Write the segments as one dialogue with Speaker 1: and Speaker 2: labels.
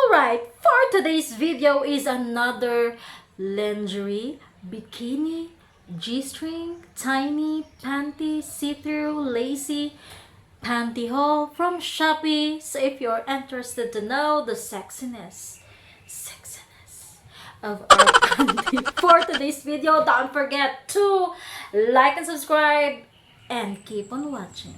Speaker 1: Alright, for today's video is another lingerie, bikini, G-string, tiny, panty, see-through, lacy, panty haul from Shopee. So if you're interested to know the sexiness of our panty for today's video, don't forget to like and subscribe and keep on watching.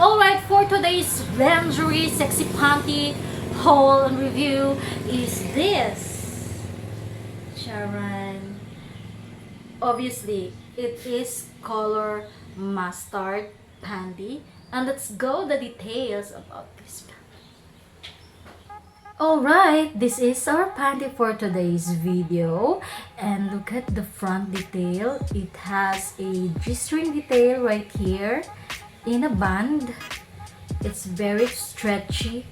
Speaker 1: Alright, for today's lingerie sexy panty haul and review is this. Charan. Obviously, it is color mustard panty. And let's go the details about this panty. Alright, this is our panty for today's video. And look at the front detail. It has a G-string detail right here in a band. It's very stretchy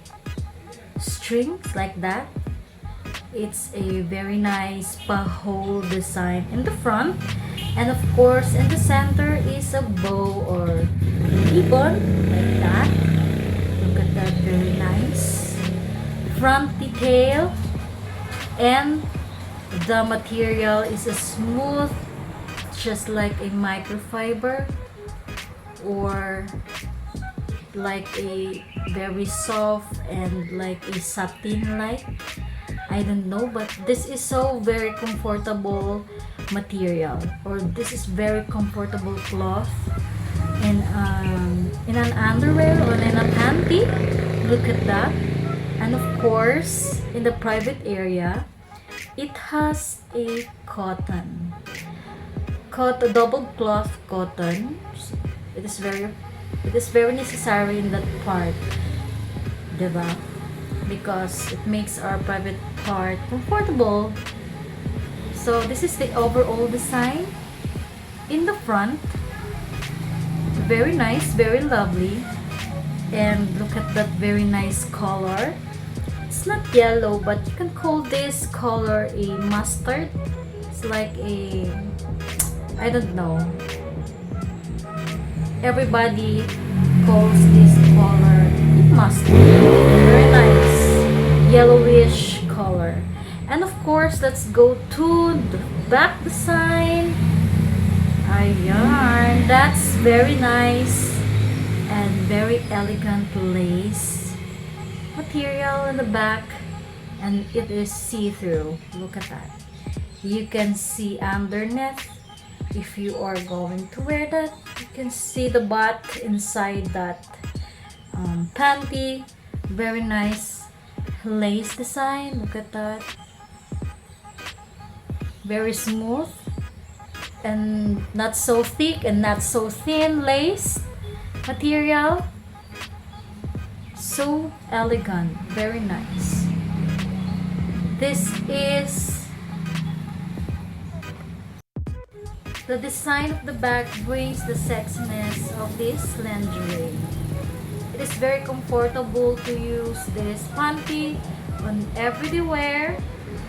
Speaker 1: strings like that. It's a very nice pa-hole design in the front, and of course in the center is a bow or ribbon like that. Look at that, very nice front detail. And the material is a smooth, just like a microfiber, or like a very soft and like a satin like, I don't know, but this is so very comfortable material, or this is very comfortable cloth in an underwear or in a panty. Look at that. And of course in the private area it has a cotton double cloth cotton. It is very necessary in that part, diba? Because it makes our private part comfortable. So this is the overall design in the front. Very nice, very lovely. And look at that very nice color. It's not yellow, but you can call this color a mustard. It's like a, I don't know, everybody calls this color mustard. Very nice yellowish color. And of course, let's go to the back design. Ayan, that's very nice and very elegant lace material in the back, and it is see-through. Look at that. You can see underneath. If you are going to wear that, you can see the butt inside that panty. Very nice lace design. Look at that. Very smooth and not so thick and not so thin lace material. So elegant. Very nice. This is the design of the back, brings the sexiness of this lingerie. It is very comfortable to use this panty on everyday wear.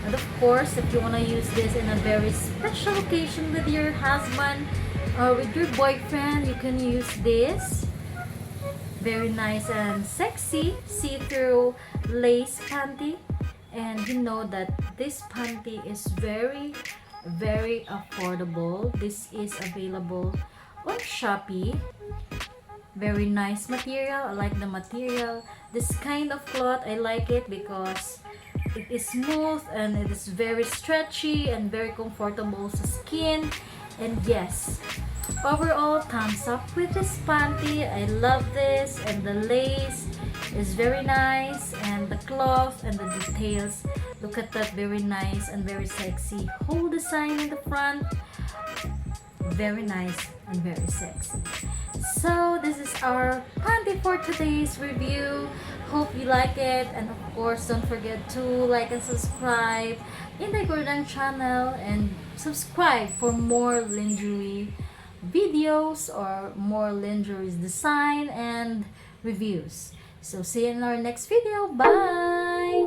Speaker 1: And of course, if you want to use this in a very special occasion with your husband or with your boyfriend, you can use this. Very nice and sexy see-through lace panty. And you know that this panty is very affordable. This is available on Shopee. Very nice material. I like the material. This kind of cloth, I like it because it is smooth and it is very stretchy and very comfortable sa skin. And yes, overall, thumbs up with this panty. I love this, and the lace is very nice, and the cloth and the details. Look at that, very nice and very sexy whole design in the front. Very nice and very sexy. So this is our panty for today's review. Hope you like it, and of course don't forget to like and subscribe in the Kuradangerz channel, and subscribe for more lingerie videos or more lingerie design and reviews. So see you in our next video. Bye!